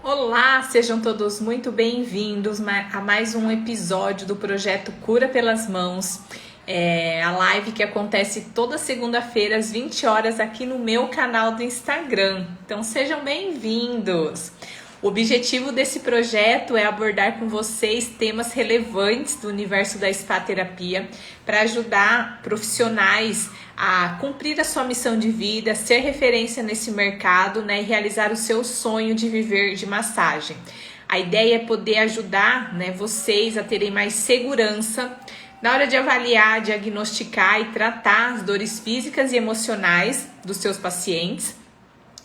Olá, sejam todos muito bem-vindos a mais um episódio do projeto Cura pelas Mãos. A live que acontece toda segunda-feira às 20 horas aqui no meu canal do Instagram. Então sejam bem-vindos. O objetivo desse projeto é abordar com vocês temas relevantes do universo da spa-terapia para ajudar profissionais a cumprir a sua missão de vida, ser referência nesse mercado, né, e realizar o seu sonho de viver de massagem. A ideia é poder ajudar, né, vocês a terem mais segurança na hora de avaliar, diagnosticar e tratar as dores físicas e emocionais dos seus pacientes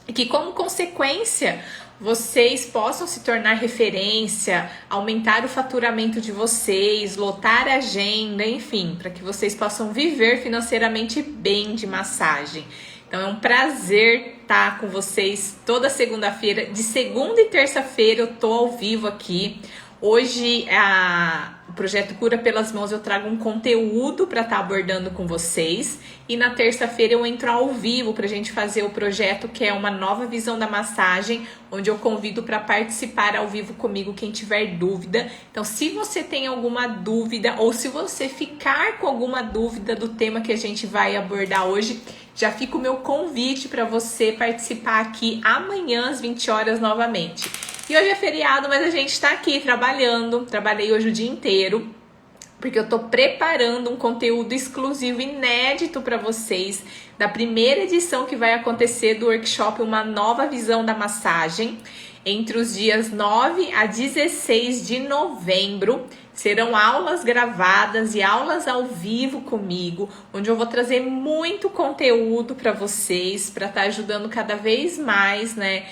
e que, como consequência, vocês possam se tornar referência, aumentar o faturamento de vocês, lotar a agenda, enfim, para que vocês possam viver financeiramente bem de massagem. Então é um prazer estar com vocês toda segunda-feira. De segunda e terça-feira eu tô ao vivo aqui. Hoje o projeto Cura pelas Mãos eu trago um conteúdo para estar abordando com vocês. E na terça-feira eu entro ao vivo para a gente fazer o projeto que é uma nova visão da massagem, onde eu convido para participar ao vivo comigo quem tiver dúvida. Então, se você tem alguma dúvida ou se você ficar com alguma dúvida do tema que a gente vai abordar hoje, já fica o meu convite para você participar aqui amanhã às 20 horas novamente. E hoje é feriado, mas a gente está aqui trabalhando. Trabalhei hoje o dia inteiro, porque eu tô preparando um conteúdo exclusivo, inédito para vocês, da primeira edição que vai acontecer do workshop Uma Nova Visão da Massagem, entre os dias 9 a 16 de novembro. Serão aulas gravadas e aulas ao vivo comigo, onde eu vou trazer muito conteúdo para vocês, para estar ajudando cada vez mais, né,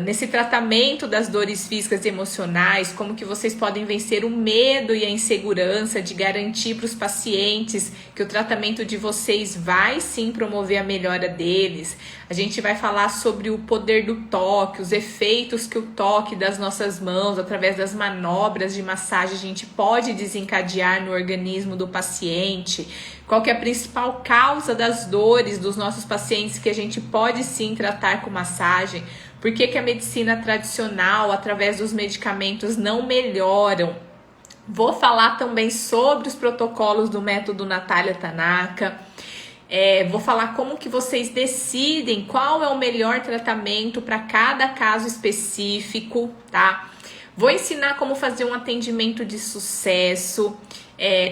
nesse tratamento das dores físicas e emocionais, como que vocês podem vencer o medo e a insegurança de garantir para os pacientes que o tratamento de vocês vai sim promover a melhora deles. A gente vai falar sobre o poder do toque, os efeitos que o toque das nossas mãos, através das manobras de massagem, a gente pode desencadear no organismo do paciente. Qual que é a principal causa das dores dos nossos pacientes que a gente pode sim tratar com massagem? Por que a medicina tradicional, através dos medicamentos, não melhoram? Vou falar também sobre os protocolos do método Natália Tanaka. Vou falar como que vocês decidem qual é o melhor tratamento para cada caso específico, tá? Vou ensinar como fazer um atendimento de sucesso,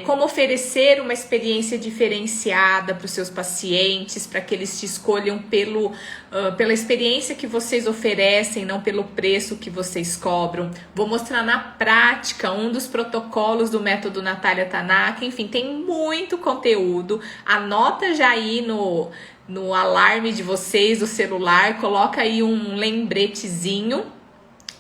como oferecer uma experiência diferenciada para os seus pacientes, para que eles te escolham pela experiência que vocês oferecem, não pelo preço que vocês cobram. Vou mostrar na prática um dos protocolos do método Natália Tanaka. Enfim, tem muito conteúdo. Anota já aí no alarme de vocês do celular, coloca aí um lembretezinho.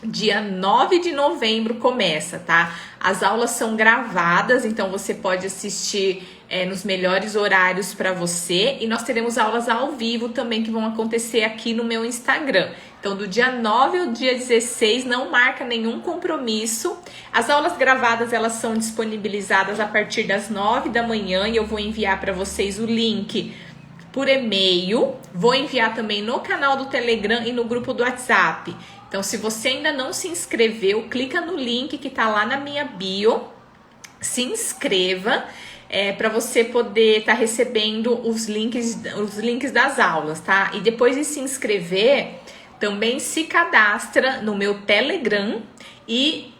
Dia 9 de novembro começa, tá? As aulas são gravadas, então você pode assistir nos melhores horários para você. E nós teremos aulas ao vivo também que vão acontecer aqui no meu Instagram. Então, do dia 9 ao dia 16, não marca nenhum compromisso. As aulas gravadas, elas são disponibilizadas a partir das 9 da manhã e eu vou enviar para vocês o link por e-mail. Vou enviar também no canal do Telegram e no grupo do WhatsApp. Então, se você ainda não se inscreveu, clica no link que tá lá na minha bio, se inscreva, para você poder estar recebendo os links das aulas, tá? E depois de se inscrever, também se cadastra no meu Telegram e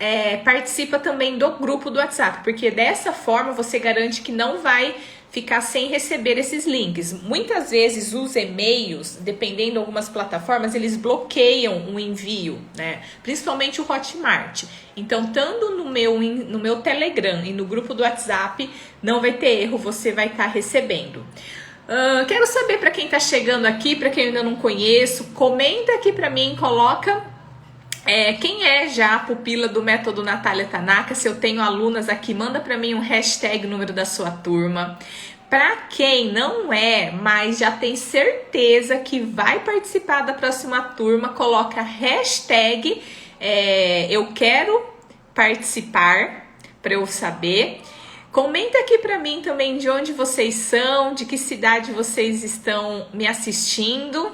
participa também do grupo do WhatsApp, porque dessa forma você garante que não vai ficar sem receber esses links. Muitas vezes os e-mails, dependendo de algumas plataformas, eles bloqueiam o envio, né? Principalmente o Hotmart. Então, tanto no meu Telegram e no grupo do WhatsApp, não vai ter erro, você vai estar recebendo. Quero saber, para quem está chegando aqui, para quem eu ainda não conheço, comenta aqui para mim, coloca quem é já a pupila do método Natália Tanaka. Se eu tenho alunas aqui, manda para mim um hashtag número da sua turma. Para quem não é, mas já tem certeza que vai participar da próxima turma, coloca hashtag eu quero participar, para eu saber. Comenta aqui para mim também de onde vocês são, de que cidade vocês estão me assistindo.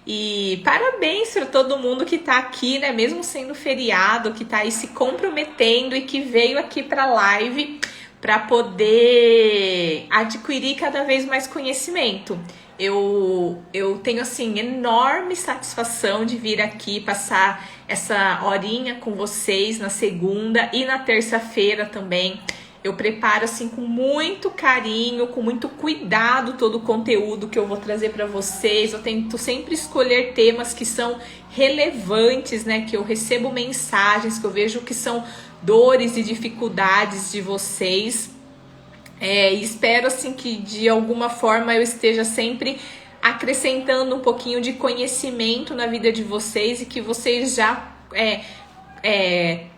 E parabéns para todo mundo que tá aqui, né? Mesmo sendo feriado, que tá aí se comprometendo e que veio aqui pra live para poder adquirir cada vez mais conhecimento. Eu tenho, assim, enorme satisfação de vir aqui passar essa horinha com vocês na segunda e na terça-feira também. Eu preparo, assim, com muito carinho, com muito cuidado todo o conteúdo que eu vou trazer para vocês. Eu tento sempre escolher temas que são relevantes, né? Que eu recebo mensagens, que eu vejo que são dores e dificuldades de vocês. E espero, assim, que de alguma forma eu esteja sempre acrescentando um pouquinho de conhecimento na vida de vocês e que vocês já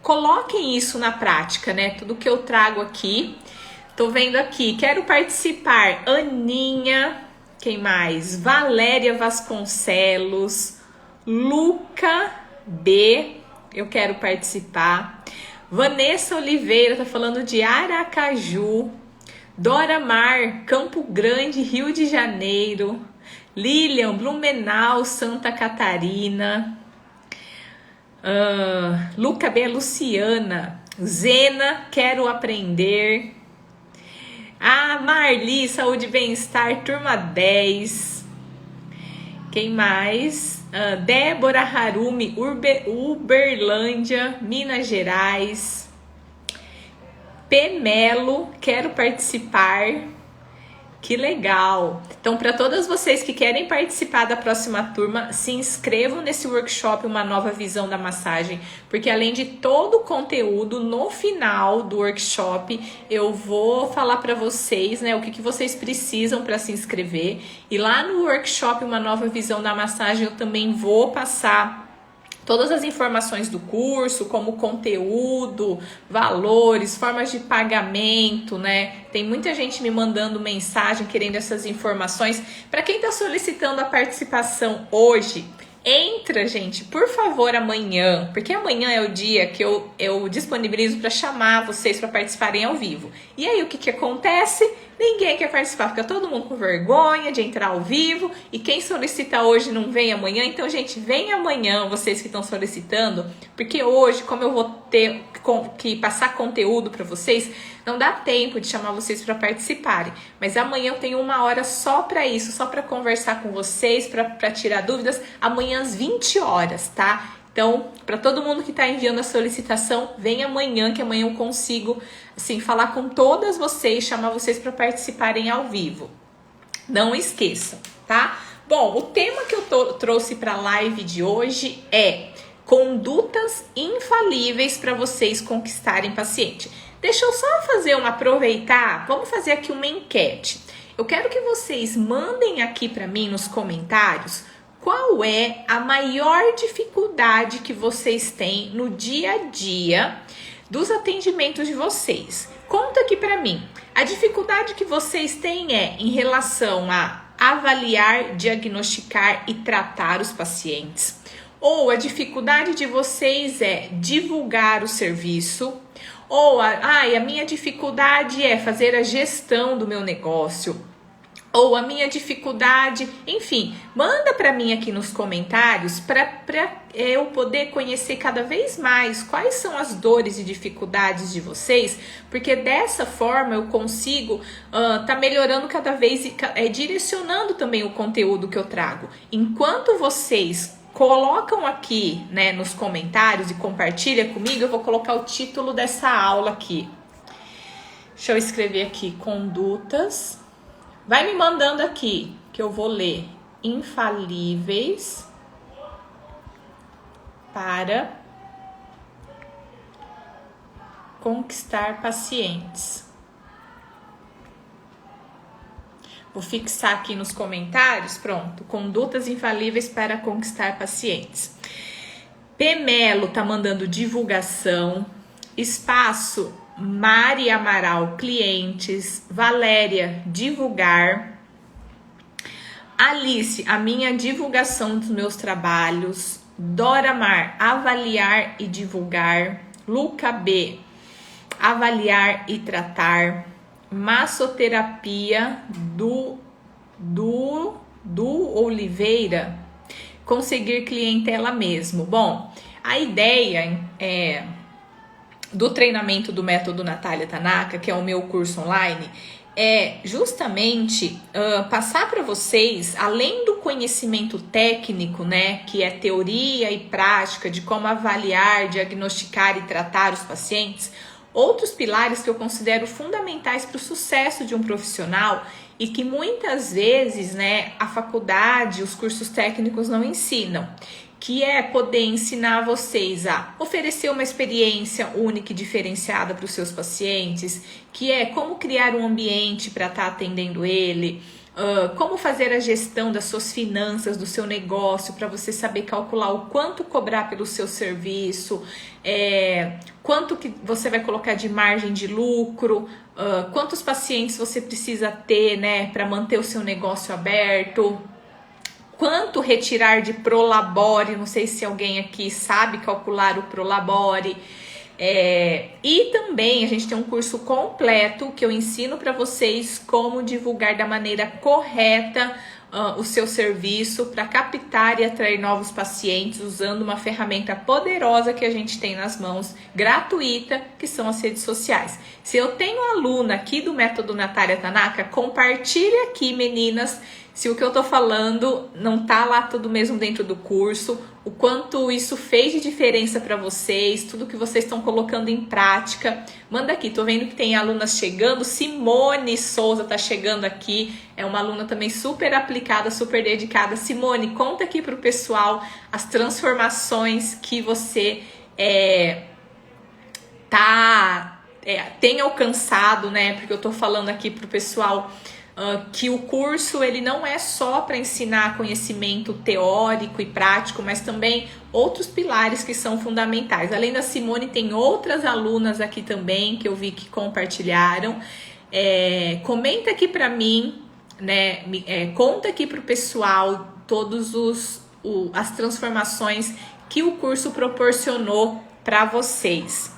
coloquem isso na prática, né? Tudo que eu trago aqui. Tô vendo aqui, quero participar. Aninha, quem mais? Valéria Vasconcelos, Luca B, eu quero participar. Vanessa Oliveira tá falando de Aracaju. Dora Mar, Campo Grande, Rio de Janeiro. Lilian, Blumenau, Santa Catarina. Luca B, Luciana. Zena, quero aprender. Marli, Saúde e Bem-Estar, turma 10. Quem mais? Débora Harumi, Uberlândia, Minas Gerais. P. Melo, quero participar. Que legal! Então, para todas vocês que querem participar da próxima turma, se inscrevam nesse workshop Uma Nova Visão da Massagem, porque além de todo o conteúdo, no final do workshop, eu vou falar para vocês, né, o que vocês precisam para se inscrever. E lá no workshop Uma Nova Visão da Massagem, eu também vou passar todas as informações do curso, como conteúdo, valores, formas de pagamento, né? Tem muita gente me mandando mensagem querendo essas informações. Para quem está solicitando a participação hoje, entra, gente, por favor, amanhã, porque amanhã é o dia que eu disponibilizo para chamar vocês para participarem ao vivo. E aí, o que acontece? Ninguém quer participar, fica todo mundo com vergonha de entrar ao vivo, e quem solicita hoje não vem amanhã. Então, gente, vem amanhã, vocês que estão solicitando, porque hoje, como eu vou ter que passar conteúdo para vocês, não dá tempo de chamar vocês para participarem. Mas amanhã eu tenho 1 hora só para isso, só para conversar com vocês, para tirar dúvidas, amanhã às 20 horas, tá? Então, para todo mundo que está enviando a solicitação, vem amanhã, que amanhã eu consigo, assim, falar com todas vocês, chamar vocês para participarem ao vivo. Não esqueçam, tá? Bom, o tema que eu trouxe para a live de hoje é condutas infalíveis para vocês conquistarem paciente. Deixa eu só aproveitar, vamos fazer aqui uma enquete. Eu quero que vocês mandem aqui para mim nos comentários qual é a maior dificuldade que vocês têm no dia a dia dos atendimentos de vocês. Conta aqui para mim. A dificuldade que vocês têm é em relação a avaliar, diagnosticar e tratar os pacientes. Ou a dificuldade de vocês é divulgar o serviço. Ou a minha dificuldade é fazer a gestão do meu negócio. Ou a minha dificuldade, enfim, manda para mim aqui nos comentários para eu poder conhecer cada vez mais quais são as dores e dificuldades de vocês, porque dessa forma eu consigo tá melhorando cada vez e direcionando também o conteúdo que eu trago. Enquanto vocês colocam aqui, né, nos comentários e compartilha comigo, eu vou colocar o título dessa aula aqui. Deixa eu escrever aqui, condutas. Vai me mandando aqui, que eu vou ler. Infalíveis para conquistar pacientes. Vou fixar aqui nos comentários, pronto. Condutas infalíveis para conquistar pacientes. P. Melo tá mandando divulgação. Espaço Mari Amaral, clientes. Valéria, divulgar. Alice, a minha divulgação dos meus trabalhos. Dora Mar, avaliar e divulgar. Luca B, avaliar e tratar. Massoterapia do Oliveira. conseguir clientela mesmo? Bom, a ideia do treinamento do método Natália Tanaka, que é o meu curso online, é justamente passar para vocês, além do conhecimento técnico, né, que é teoria e prática de como avaliar, diagnosticar e tratar os pacientes, outros pilares que eu considero fundamentais para o sucesso de um profissional e que muitas vezes, né, a faculdade, os cursos técnicos não ensinam, que é poder ensinar vocês a oferecer uma experiência única e diferenciada para os seus pacientes, que é como criar um ambiente para estar atendendo ele, como fazer a gestão das suas finanças, do seu negócio, para você saber calcular o quanto cobrar pelo seu serviço, quanto que você vai colocar de margem de lucro, quantos pacientes você precisa ter, né, para manter o seu negócio aberto, quanto retirar de Prolabore, não sei se alguém aqui sabe calcular o Prolabore. E também a gente tem um curso completo que eu ensino para vocês como divulgar da maneira correta o seu serviço para captar e atrair novos pacientes usando uma ferramenta poderosa que a gente tem nas mãos, gratuita, que são as redes sociais. Se eu tenho aluna aqui do método Natália Tanaka, compartilhe aqui, meninas, se o que eu tô falando não tá lá tudo mesmo dentro do curso, o quanto isso fez de diferença para vocês, tudo que vocês estão colocando em prática. Manda aqui, tô vendo que tem alunas chegando, Simone Souza tá chegando aqui, é uma aluna também super aplicada, super dedicada. Simone, conta aqui pro pessoal as transformações que você tem alcançado, né? Porque eu tô falando aqui pro pessoal que o curso ele não é só para ensinar conhecimento teórico e prático, mas também outros pilares que são fundamentais. Além da Simone, tem outras alunas aqui também que eu vi que compartilharam. Comenta aqui para mim, né? Conta aqui para o pessoal todos as transformações que o curso proporcionou para vocês.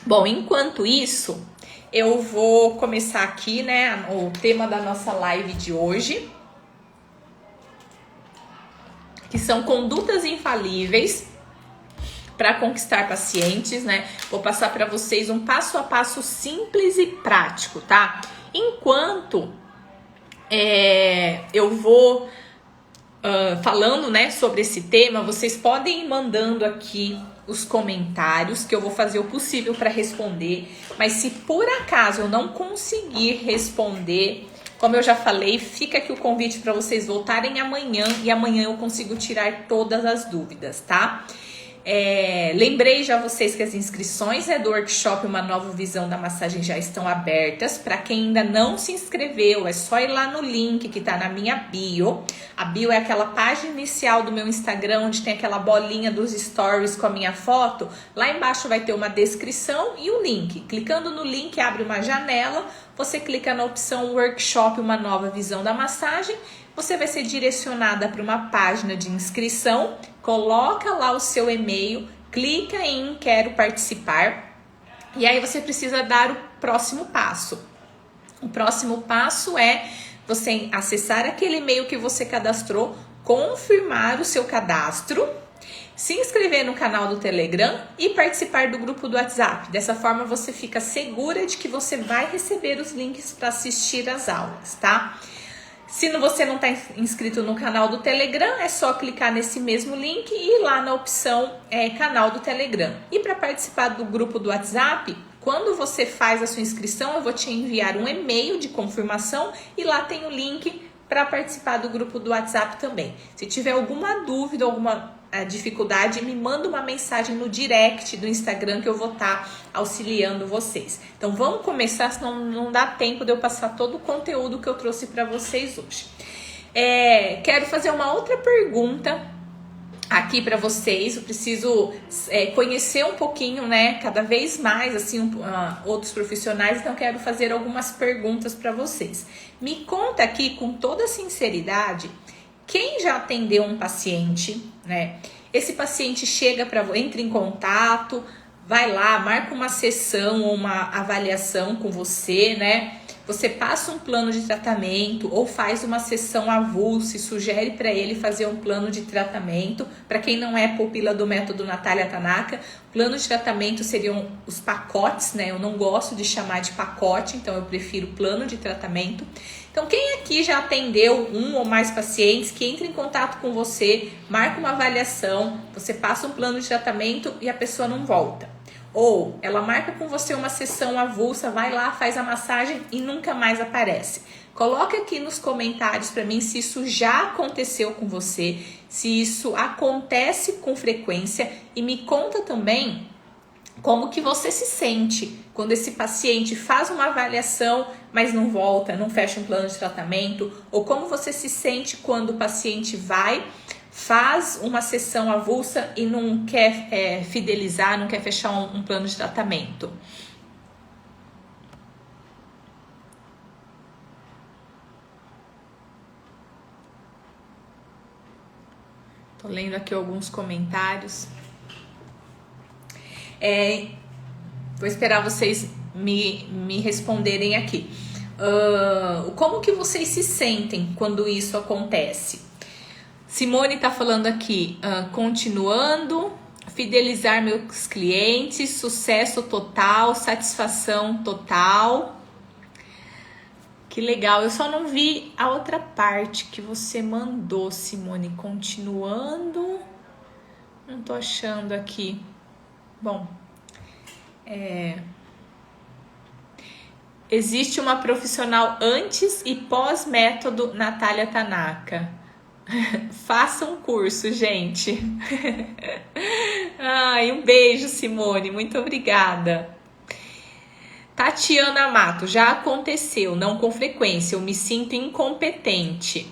Bom, enquanto isso, eu vou começar aqui, né, o tema da nossa live de hoje, que são condutas infalíveis para conquistar pacientes, né? Vou passar para vocês um passo a passo simples e prático, tá? Enquanto eu vou falando, né, sobre esse tema, vocês podem ir mandando aqui os comentários, que eu vou fazer o possível para responder, mas se por acaso eu não conseguir responder, como eu já falei, fica aqui o convite para vocês voltarem amanhã, e amanhã eu consigo tirar todas as dúvidas, tá? Lembrei já vocês que as inscrições do workshop Uma Nova Visão da Massagem já estão abertas. Para quem ainda não se inscreveu, é só ir lá no link que tá na minha bio. A bio é aquela página inicial do meu Instagram, onde tem aquela bolinha dos stories com a minha foto. Lá embaixo vai ter uma descrição e um link. Clicando no link abre uma janela, você clica na opção Workshop Uma Nova Visão da Massagem. Você vai ser direcionada para uma página de inscrição, coloca lá o seu e-mail, clica em Quero Participar e aí você precisa dar o próximo passo. O próximo passo é você acessar aquele e-mail que você cadastrou, confirmar o seu cadastro, se inscrever no canal do Telegram e participar do grupo do WhatsApp. Dessa forma você fica segura de que você vai receber os links para assistir às aulas, tá? Se você não está inscrito no canal do Telegram, é só clicar nesse mesmo link e ir lá na opção canal do Telegram. E para participar do grupo do WhatsApp, quando você faz a sua inscrição, eu vou te enviar um e-mail de confirmação e lá tem o link para participar do grupo do WhatsApp também. Se tiver alguma dúvida, alguma dificuldade, me manda uma mensagem no direct do Instagram que eu vou estar auxiliando vocês. Então vamos começar, senão não dá tempo de eu passar todo o conteúdo que eu trouxe para vocês hoje. Quero fazer uma outra pergunta aqui para vocês. Eu preciso conhecer um pouquinho, né, cada vez mais assim outros profissionais, então quero fazer algumas perguntas para vocês. Me conta aqui com toda sinceridade, quem já atendeu um paciente, né? Esse paciente entra em contato, vai lá, marca uma sessão ou uma avaliação com você, né? você passa um plano de tratamento ou faz uma sessão avulsa e sugere para ele fazer um plano de tratamento. Para quem não é pupila do método Natália Tanaka, plano de tratamento seriam os pacotes, né? Eu não gosto de chamar de pacote, então eu prefiro plano de tratamento. Então, quem aqui já atendeu um ou mais pacientes, que entra em contato com você, marca uma avaliação, você passa um plano de tratamento e a pessoa não volta. Ou ela marca com você uma sessão avulsa, vai lá, faz a massagem e nunca mais aparece. Coloca aqui nos comentários para mim se isso já aconteceu com você, se isso acontece com frequência e me conta também como que você se sente quando esse paciente faz uma avaliação, mas não volta, não fecha um plano de tratamento, ou como você se sente quando o paciente faz uma sessão avulsa e não quer fidelizar, não quer fechar um plano de tratamento. Tô lendo aqui alguns comentários. Vou esperar vocês me responderem aqui. Como que vocês se sentem quando isso acontece? Simone tá falando aqui, continuando, fidelizar meus clientes, sucesso total, satisfação total. Que legal, eu só não vi a outra parte que você mandou, Simone. Continuando, não tô achando aqui. Bom, existe uma profissional antes e pós-método Natália Tanaka. Faça um curso, gente. Ai, um beijo, Simone, muito obrigada. Tatiana Mato, já aconteceu, não com frequência, eu me sinto incompetente.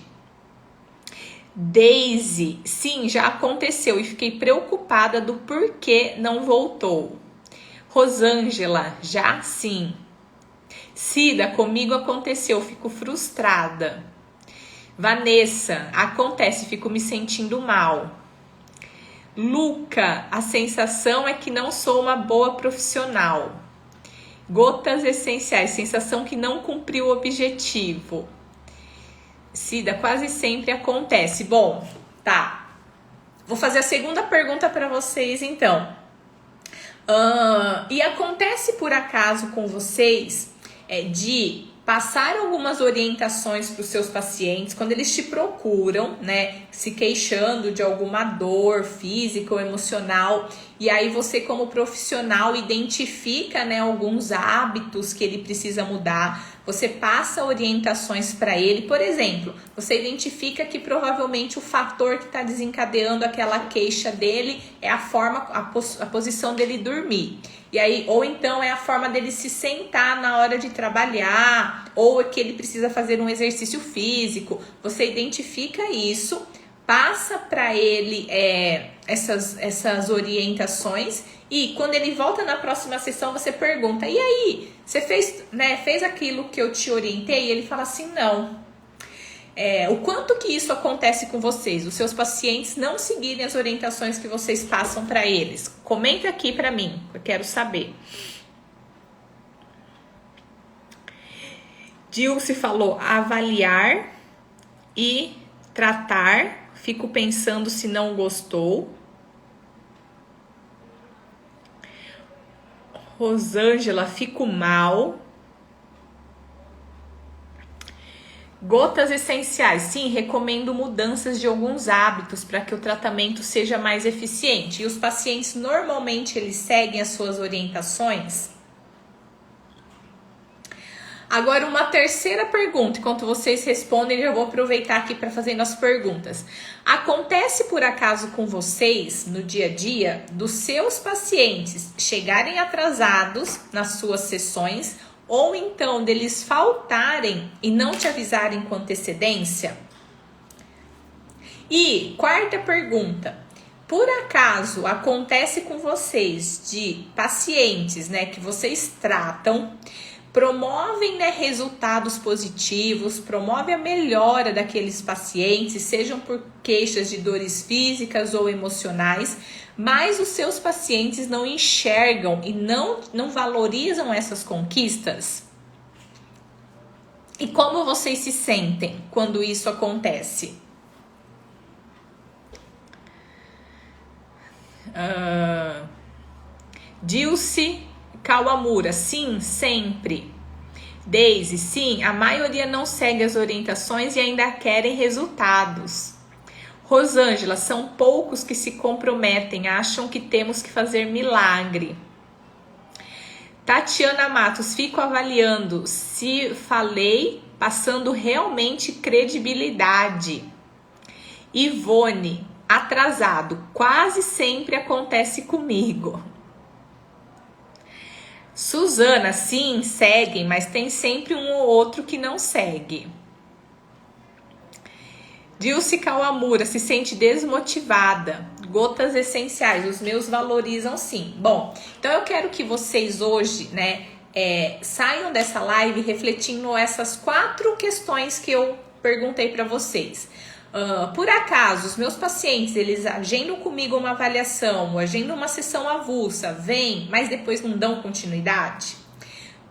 Daisy, sim, já aconteceu e fiquei preocupada do porquê não voltou. Rosângela, já sim. Cida, comigo aconteceu, fico frustrada. Vanessa, acontece, fico me sentindo mal. Luca, a sensação é que não sou uma boa profissional. Gotas essenciais, sensação que não cumpriu o objetivo. Cida, quase sempre acontece. Bom, tá. Vou fazer a segunda pergunta para vocês, então. E acontece por acaso com vocês de passar algumas orientações para os seus pacientes quando eles te procuram, né, se queixando de alguma dor física ou emocional, e aí você como profissional identifica, né, alguns hábitos que ele precisa mudar, você passa orientações para ele. Por exemplo, você identifica que provavelmente o fator que está desencadeando aquela queixa dele é a posição dele dormir. E aí, ou então é a forma dele se sentar na hora de trabalhar, ou é que ele precisa fazer um exercício físico. Você identifica isso, passa para ele essas orientações, e quando ele volta na próxima sessão, você pergunta: e aí, você fez aquilo que eu te orientei? E ele fala assim: não. O quanto que isso acontece com vocês, os seus pacientes não seguirem as orientações que vocês passam para eles? Comenta aqui para mim, eu quero saber. Dilce falou avaliar e tratar, fico pensando se não gostou. Rosângela, fico mal. Gotas essenciais, sim, recomendo mudanças de alguns hábitos para que o tratamento seja mais eficiente. E os pacientes, normalmente, eles seguem as suas orientações? Agora, uma terceira pergunta, enquanto vocês respondem, eu vou aproveitar aqui para fazer as perguntas. Acontece, por acaso, com vocês, no dia a dia, dos seus pacientes chegarem atrasados nas suas sessões, ou então deles faltarem e não te avisarem com antecedência? E quarta pergunta, por acaso acontece com vocês de pacientes, né, que vocês tratam, promovem, né, resultados positivos, promove a melhora daqueles pacientes, sejam por queixas de dores físicas ou emocionais, mas os seus pacientes não enxergam e não valorizam essas conquistas? E como vocês se sentem quando isso acontece? Dilce Kawamura, sim, sempre. Daisy, sim, a maioria não segue as orientações e ainda querem resultados. Rosângela, são poucos que se comprometem, acham que temos que fazer milagre. Tatiana Matos, fico avaliando se falei, passando realmente credibilidade. Ivone, atrasado, quase sempre acontece comigo. Suzana, sim, seguem, mas tem sempre um ou outro que não segue. Dilce Kawamura, se sente desmotivada. Gotas essenciais, os meus valorizam sim. Bom, então eu quero que vocês hoje, né, saiam dessa live refletindo essas 4 questões que eu perguntei para vocês. Por acaso, os meus pacientes, eles agendam comigo uma avaliação, agendam uma sessão avulsa, vêm, mas depois não dão continuidade?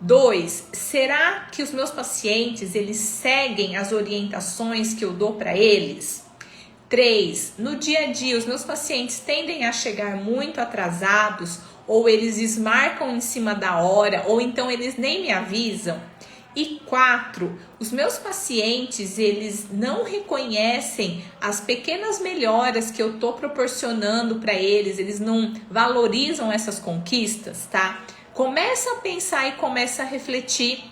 2, será que os meus pacientes, eles seguem as orientações que eu dou para eles? 3, no dia a dia, os meus pacientes tendem a chegar muito atrasados, ou eles desmarcam em cima da hora, ou então eles nem me avisam? E 4, os meus pacientes, eles não reconhecem as pequenas melhoras que eu tô proporcionando para eles não valorizam essas conquistas, tá? Começa a pensar e começa a refletir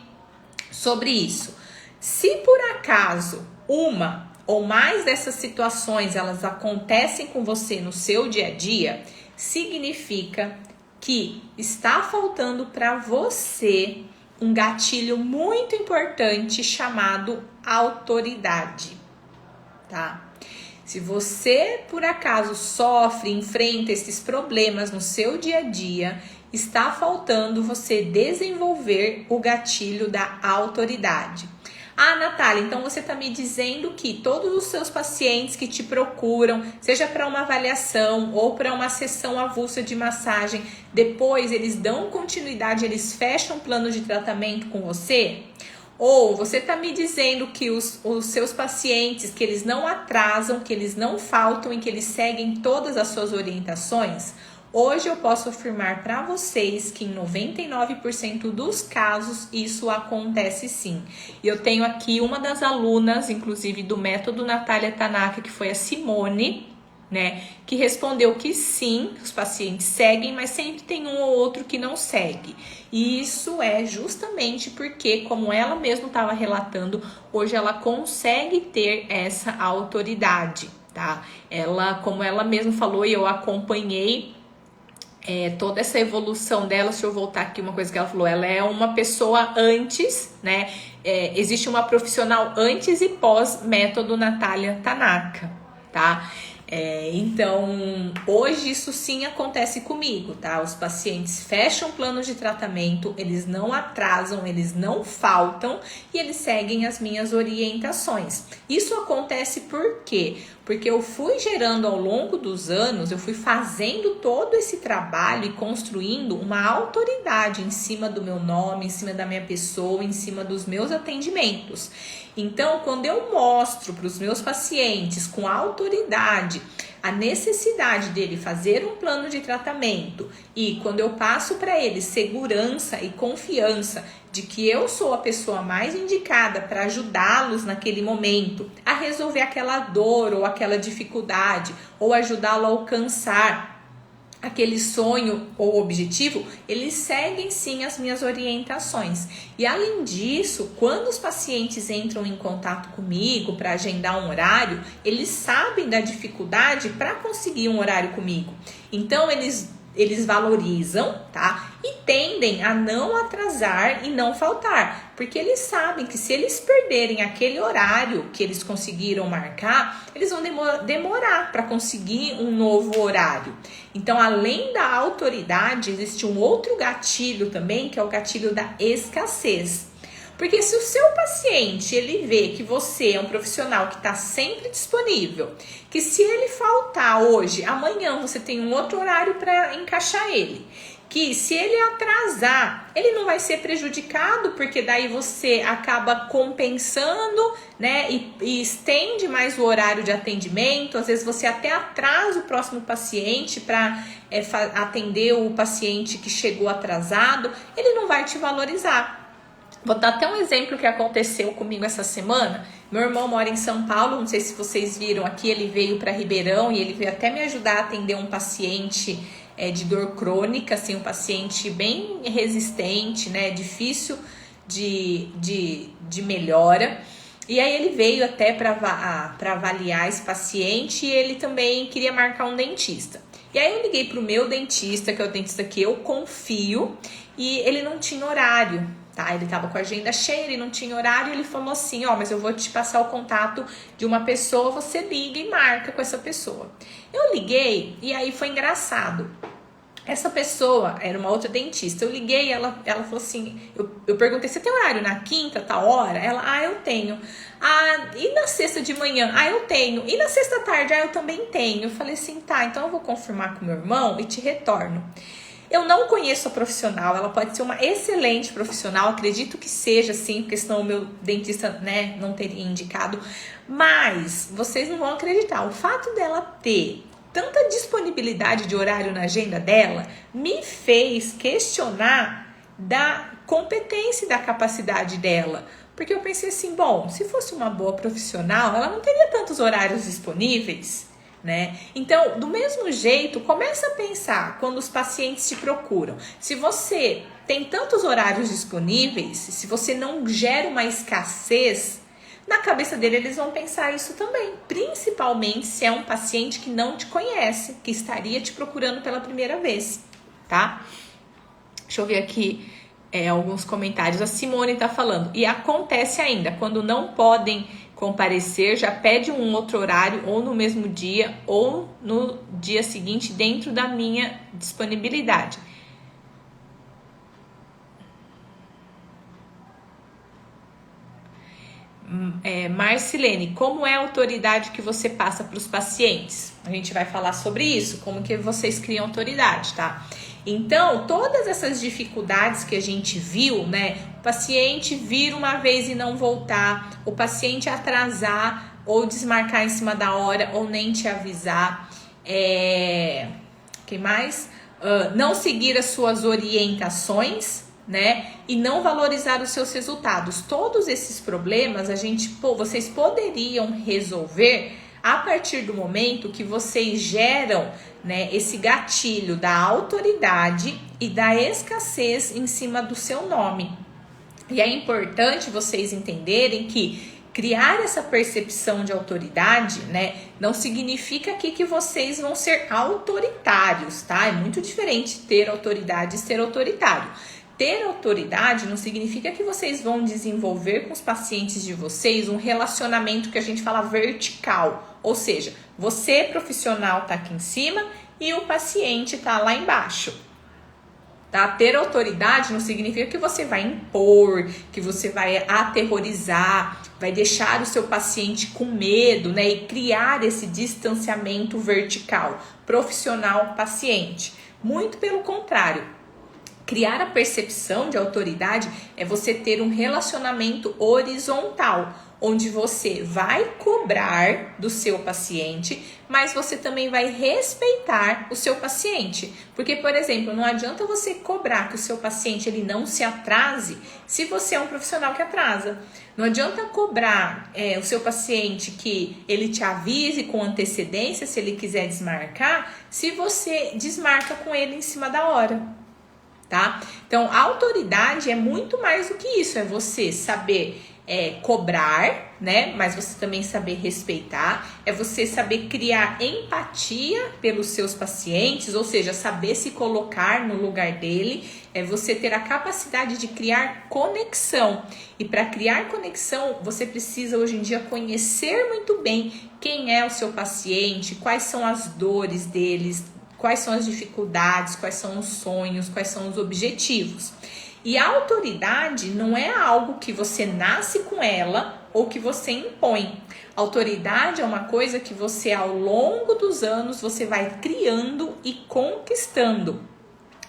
sobre isso. Se por acaso uma ou mais dessas situações elas acontecem com você no seu dia a dia, significa que está faltando para você um gatilho muito importante chamado autoridade, tá? Se você, por acaso, sofre, enfrenta esses problemas no seu dia a dia, está faltando você desenvolver o gatilho da autoridade. Ah, Natália, então você está me dizendo que todos os seus pacientes que te procuram, seja para uma avaliação ou para uma sessão avulsa de massagem, depois eles dão continuidade, eles fecham plano de tratamento com você? Ou você está me dizendo que os seus pacientes, que eles não atrasam, que eles não faltam e que eles seguem todas as suas orientações? Hoje eu posso afirmar para vocês que em 99% dos casos isso acontece sim. E eu tenho aqui uma das alunas, inclusive do método Natália Tanaka, que foi a Simone, né? Que respondeu que sim, os pacientes seguem, mas sempre tem um ou outro que não segue. E isso é justamente porque, como ela mesma estava relatando, hoje ela consegue ter essa autoridade, tá? Ela, como ela mesma falou, e eu acompanhei toda essa evolução dela. Se eu voltar aqui, uma coisa que ela falou, ela é uma pessoa antes, né? Existe uma profissional antes e pós método Natália Tanaka, tá? Então, hoje isso sim acontece comigo, tá? Os pacientes fecham planos de tratamento, eles não atrasam, eles não faltam e eles seguem as minhas orientações. Isso acontece por quê? Porque eu fui gerando ao longo dos anos, eu fui fazendo todo esse trabalho e construindo uma autoridade em cima do meu nome, em cima da minha pessoa, em cima dos meus atendimentos. Então, quando eu mostro para os meus pacientes com autoridade a necessidade dele fazer um plano de tratamento e quando eu passo para ele segurança e confiança de que eu sou a pessoa mais indicada para ajudá-los naquele momento a resolver aquela dor ou aquela dificuldade ou ajudá-lo a alcançar aquele sonho ou objetivo, eles seguem sim as minhas orientações. E além disso, quando os pacientes entram em contato comigo para agendar um horário, eles sabem da dificuldade para conseguir um horário comigo. Então eles valorizam, tá? E tendem a não atrasar e não faltar, porque eles sabem que se eles perderem aquele horário que eles conseguiram marcar, eles vão demorar para conseguir um novo horário. Então, além da autoridade, existe um outro gatilho também, que é o gatilho da escassez. Porque se o seu paciente, ele vê que você é um profissional que está sempre disponível, que se ele faltar hoje, amanhã você tem um outro horário para encaixar ele, que se ele atrasar, ele não vai ser prejudicado, porque daí você acaba compensando, né, e estende mais o horário de atendimento. Às vezes você até atrasa o próximo paciente para atender o paciente que chegou atrasado, ele não vai te valorizar. Vou dar até um exemplo que aconteceu comigo essa semana. Meu irmão mora em São Paulo, não sei se vocês viram aqui, ele veio para Ribeirão e ele veio até me ajudar a atender um paciente de dor crônica, assim, um paciente bem resistente, né, difícil de melhora. E aí ele veio até para avaliar esse paciente e ele também queria marcar um dentista. E aí eu liguei para o meu dentista, que é o dentista que eu confio, e ele não tinha horário. Tá, ele tava com a agenda cheia, ele não tinha horário, ele falou assim, ó, mas eu vou te passar o contato de uma pessoa, você liga e marca com essa pessoa. Eu liguei e aí foi engraçado. Essa pessoa era uma outra dentista, eu liguei, ela falou assim, eu perguntei, você tem horário na quinta, tal hora? Ela, eu tenho. E na sexta de manhã? Eu tenho. E na sexta tarde? Eu também tenho. Eu falei assim, tá, então eu vou confirmar com meu irmão e te retorno. Eu não conheço a profissional, ela pode ser uma excelente profissional, acredito que seja sim, porque senão o meu dentista, né, não teria indicado, mas vocês não vão acreditar, o fato dela ter tanta disponibilidade de horário na agenda dela me fez questionar da competência e da capacidade dela, porque eu pensei assim, bom, se fosse uma boa profissional, ela não teria tantos horários disponíveis, né? Então, do mesmo jeito, começa a pensar quando os pacientes te procuram. Se você tem tantos horários disponíveis, se você não gera uma escassez, na cabeça dele eles vão pensar isso também. Principalmente se é um paciente que não te conhece, que estaria te procurando pela primeira vez, tá? Deixa eu ver aqui alguns comentários. A Simone tá falando. E acontece ainda, quando não podem comparecer, já pede um outro horário, ou no mesmo dia, ou no dia seguinte, dentro da minha disponibilidade. Marcilene, como é a autoridade que você passa para os pacientes? A gente vai falar sobre isso, como que vocês criam autoridade, tá? Então, todas essas dificuldades que a gente viu, né? O paciente vir uma vez e não voltar, o paciente atrasar ou desmarcar em cima da hora ou nem te avisar. Que mais? Não seguir as suas orientações, né? E não valorizar os seus resultados. Todos esses problemas vocês poderiam resolver a partir do momento que vocês geram, né, esse gatilho da autoridade e da escassez em cima do seu nome. E é importante vocês entenderem que criar essa percepção de autoridade, né, não significa que vocês vão ser autoritários, tá? É muito diferente ter autoridade e ser autoritário. Ter autoridade não significa que vocês vão desenvolver com os pacientes de vocês um relacionamento que a gente fala vertical. Ou seja, você profissional tá aqui em cima e o paciente tá lá embaixo. Tá? Ter autoridade não significa que você vai impor, que você vai aterrorizar, vai deixar o seu paciente com medo, né? E criar esse distanciamento vertical, profissional-paciente. Muito pelo contrário. Criar a percepção de autoridade é você ter um relacionamento horizontal, onde você vai cobrar do seu paciente, mas você também vai respeitar o seu paciente. Porque, por exemplo, não adianta você cobrar que o seu paciente ele não se atrase se você é um profissional que atrasa. Não adianta cobrar o seu paciente que ele te avise com antecedência se ele quiser desmarcar, se você desmarca com ele em cima da hora. Tá? Então, a autoridade é muito mais do que isso, é você saber cobrar, né? Mas você também saber respeitar, é você saber criar empatia pelos seus pacientes, ou seja, saber se colocar no lugar dele, é você ter a capacidade de criar conexão. E para criar conexão, você precisa hoje em dia conhecer muito bem quem é o seu paciente, quais são as dores deles, quais são as dificuldades, quais são os sonhos, quais são os objetivos. E a autoridade não é algo que você nasce com ela ou que você impõe. A autoridade é uma coisa que você, ao longo dos anos, você vai criando e conquistando.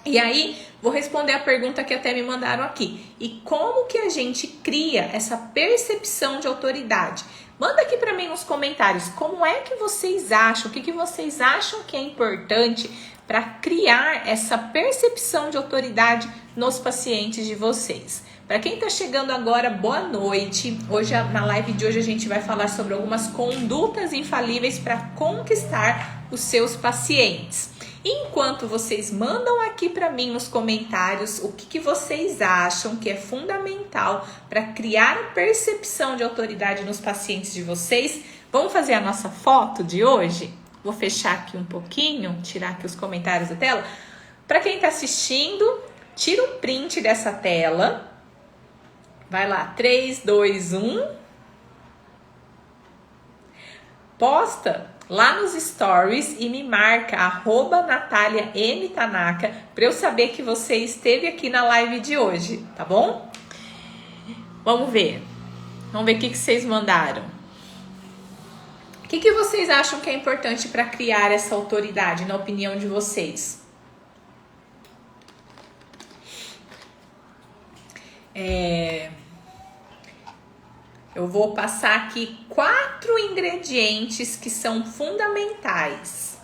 E aí, vou responder a pergunta que até me mandaram aqui. E como que a gente cria essa percepção de autoridade? Manda aqui para mim nos comentários, como é que vocês acham, o que vocês acham que é importante para criar essa percepção de autoridade nos pacientes de vocês. Para quem está chegando agora, boa noite. Hoje, na live de hoje, a gente vai falar sobre algumas condutas infalíveis para conquistar os seus pacientes. Enquanto vocês mandam aqui para mim nos comentários o que vocês acham que é fundamental para criar a percepção de autoridade nos pacientes de vocês, vamos fazer a nossa foto de hoje? Vou fechar aqui um pouquinho, tirar aqui os comentários da tela. Para quem está assistindo, tira um print dessa tela. Vai lá, 3, 2, 1. Posta lá nos stories e me marca @NataliaMTanaka para eu saber que você esteve aqui na live de hoje, tá bom? Vamos ver o que vocês mandaram. O que vocês acham que é importante para criar essa autoridade, na opinião de vocês? Eu vou passar aqui 4 ingredientes que são fundamentais.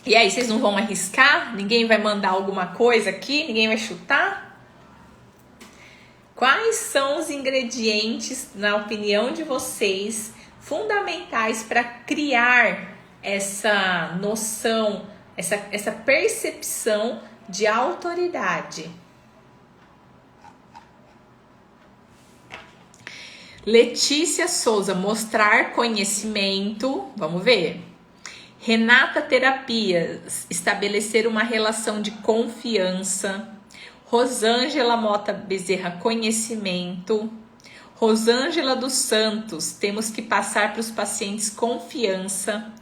E aí, vocês não vão arriscar? Ninguém vai mandar alguma coisa aqui? Ninguém vai chutar? Quais são os ingredientes, na opinião de vocês, fundamentais para criar essa noção, essa percepção de autoridade? Letícia Souza, mostrar conhecimento. Vamos ver. Renata Terapias, estabelecer uma relação de confiança. Rosângela Mota Bezerra, conhecimento. Rosângela dos Santos, temos que passar para os pacientes confiança.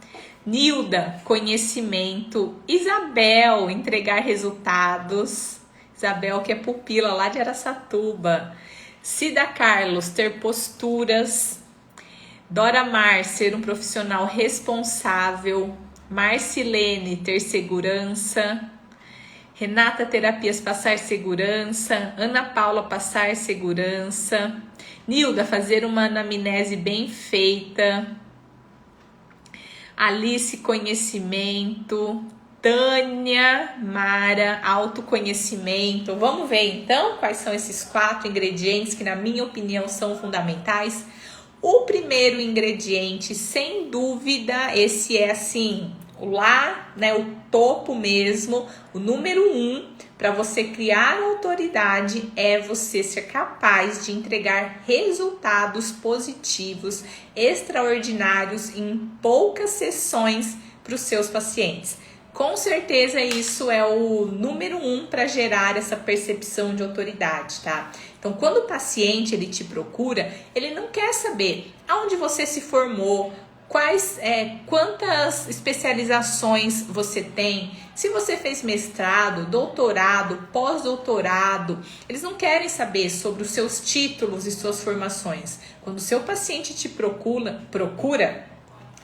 Nilda, conhecimento. Isabel, entregar resultados. Isabel, que é pupila lá de Araçatuba. Cida Carlos, ter posturas. Dora Mar, ser um profissional responsável. Marcilene, ter segurança. Renata Terapias, passar segurança. Ana Paula, passar segurança. Nilda, fazer uma anamnese bem feita. Alice, conhecimento. Tânia, Mara, autoconhecimento. Vamos ver então quais são esses 4 ingredientes que, na minha opinião, são fundamentais. O primeiro ingrediente, sem dúvida, esse é assim, lá, né, o topo mesmo, o número 1 para você criar autoridade é você ser capaz de entregar resultados positivos, extraordinários em poucas sessões para os seus pacientes. Com certeza isso é o número 1 para gerar essa percepção de autoridade, tá? Então, quando o paciente ele te procura, ele não quer saber aonde você se formou, quantas especializações você tem, se você fez mestrado, doutorado, pós-doutorado. Eles não querem saber sobre os seus títulos e suas formações. Quando o seu paciente te procura,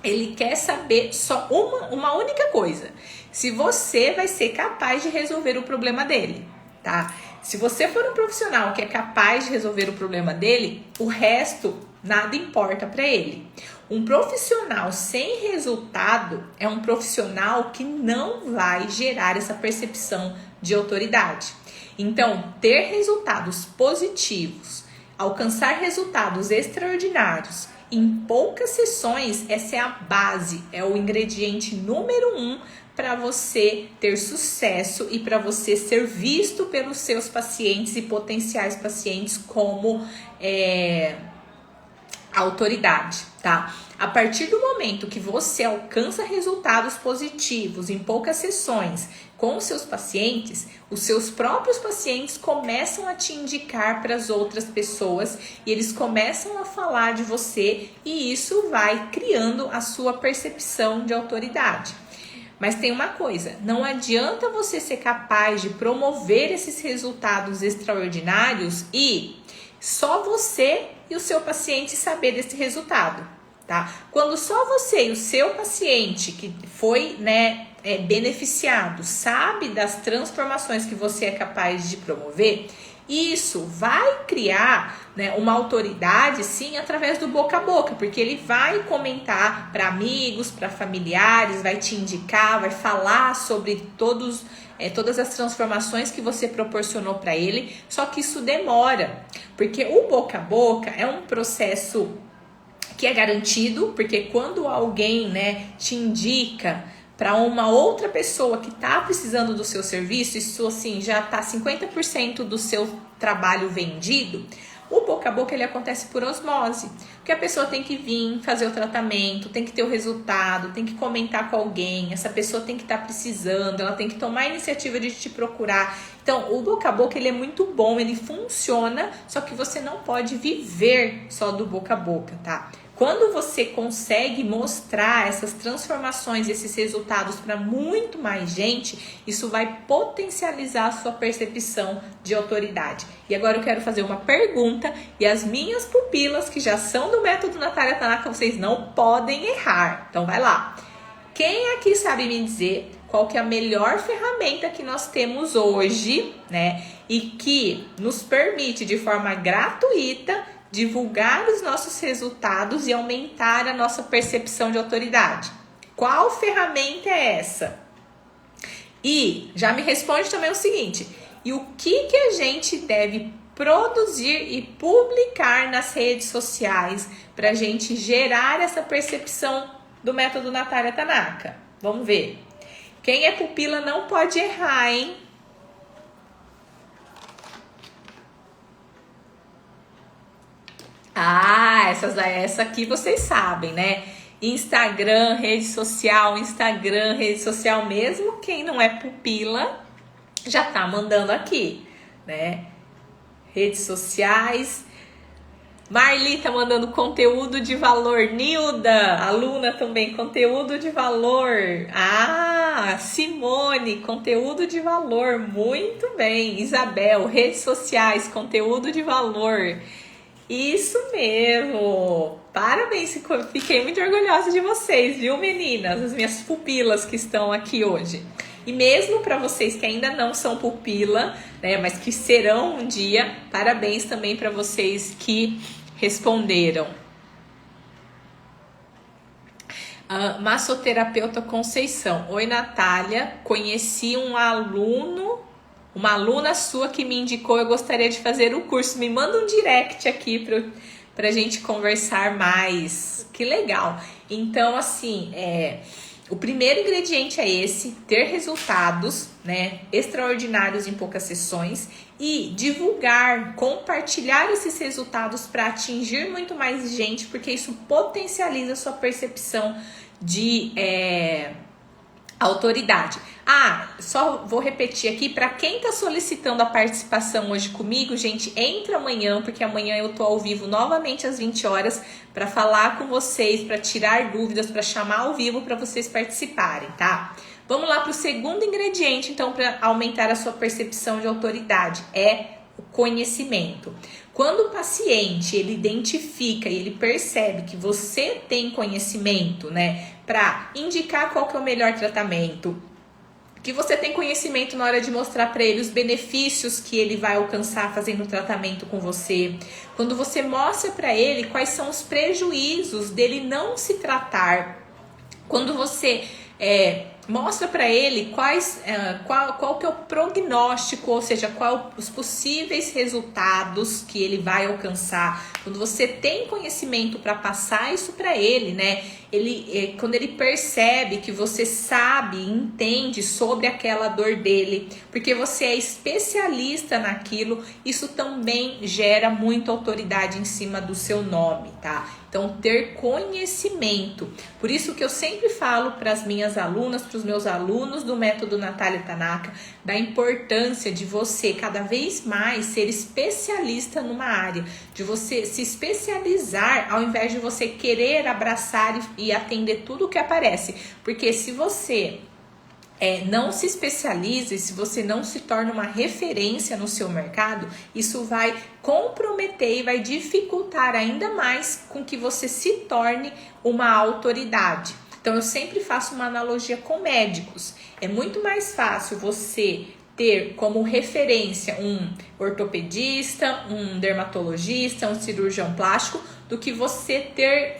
ele quer saber só uma única coisa: se você vai ser capaz de resolver o problema dele, tá? Se você for um profissional que é capaz de resolver o problema dele, o resto nada importa para ele. Um profissional sem resultado é um profissional que não vai gerar essa percepção de autoridade. Então, ter resultados positivos, alcançar resultados extraordinários em poucas sessões, essa é a base, é o ingrediente número 1 para você ter sucesso e para você ser visto pelos seus pacientes e potenciais pacientes como autoridade, tá? A partir do momento que você alcança resultados positivos em poucas sessões com os seus pacientes, os seus próprios pacientes começam a te indicar para as outras pessoas e eles começam a falar de você, e isso vai criando a sua percepção de autoridade. Mas tem uma coisa, não adianta você ser capaz de promover esses resultados extraordinários e só você e o seu paciente saber desse resultado, tá? Quando só você e o seu paciente que foi, beneficiado, sabe das transformações que você é capaz de promover, isso vai criar, né, uma autoridade, sim, através do boca a boca, porque ele vai comentar para amigos, para familiares, vai te indicar, vai falar sobre todas as transformações que você proporcionou para ele. Só que isso demora, porque o boca a boca é um processo que é garantido, porque quando alguém, né, te indica para uma outra pessoa que está precisando do seu serviço, isso assim já está 50% do seu trabalho vendido. O boca a boca ele acontece por osmose, porque a pessoa tem que vir fazer o tratamento, tem que ter o resultado, tem que comentar com alguém, essa pessoa tem que estar precisando, ela tem que tomar a iniciativa de te procurar. Então, o boca a boca ele é muito bom, ele funciona, só que você não pode viver só do boca a boca, tá? Quando você consegue mostrar essas transformações, esses resultados para muito mais gente, isso vai potencializar a sua percepção de autoridade. E agora eu quero fazer uma pergunta e as minhas pupilas, que já são do método Natália Tanaka, vocês não podem errar. Então vai lá. Quem aqui sabe me dizer qual que é a melhor ferramenta que nós temos hoje, né? E que nos permite de forma gratuita divulgar os nossos resultados e aumentar a nossa percepção de autoridade? Qual ferramenta é essa? E já me responde também o seguinte: e o que a gente deve produzir e publicar nas redes sociais para a gente gerar essa percepção do método Natália Tanaka? Vamos ver. Quem é pupila não pode errar, hein? Ah, essa aqui vocês sabem, né? Instagram, rede social mesmo. Quem não é pupila já tá mandando aqui, né? Redes sociais. Marli tá mandando conteúdo de valor. Nilda, aluna também, conteúdo de valor. Ah, Simone, conteúdo de valor. Muito bem. Isabel, redes sociais, conteúdo de valor. Isso mesmo! Parabéns, fiquei muito orgulhosa de vocês, viu, meninas? As minhas pupilas que estão aqui hoje. E mesmo para vocês que ainda não são pupila, né, mas que serão um dia, parabéns também para vocês que responderam. Massoterapeuta Conceição. Oi, Natália. Conheci uma aluna sua que me indicou, eu gostaria de fazer o curso. Me manda um direct aqui pra gente conversar mais. Que legal. Então, assim, o primeiro ingrediente é esse: ter resultados, né, extraordinários em poucas sessões e divulgar, compartilhar esses resultados para atingir muito mais gente, porque isso potencializa a sua percepção de autoridade. Só vou repetir aqui, para quem tá solicitando a participação hoje comigo, gente, entra amanhã, porque amanhã eu tô ao vivo novamente às 20 horas para falar com vocês, para tirar dúvidas, para chamar ao vivo para vocês participarem, tá? Vamos lá para o segundo ingrediente, então, para aumentar a sua percepção de autoridade, é o conhecimento. Quando o paciente ele identifica e ele percebe que você tem conhecimento, né, para indicar qual que é o melhor tratamento, que você tem conhecimento na hora de mostrar para ele os benefícios que ele vai alcançar fazendo o tratamento com você, quando você mostra para ele quais são os prejuízos dele não se tratar, quando você mostra para ele qual que é o prognóstico, ou seja, qual os possíveis resultados que ele vai alcançar. Quando você tem conhecimento para passar isso para ele, né? Quando ele percebe que você sabe, entende sobre aquela dor dele, porque você é especialista naquilo, isso também gera muita autoridade em cima do seu nome, tá? Então, ter conhecimento. Por isso que eu sempre falo para as minhas alunas, para os meus alunos do método Natália Tanaka, da importância de você cada vez mais ser especialista numa área, de você se especializar ao invés de você querer abraçar e atender tudo que aparece. Porque se você não se especializa e se você não se torna uma referência no seu mercado, isso vai comprometer e vai dificultar ainda mais com que você se torne uma autoridade. Então eu sempre faço uma analogia com médicos. É muito mais fácil você ter como referência um ortopedista, um dermatologista, um cirurgião plástico, do que você ter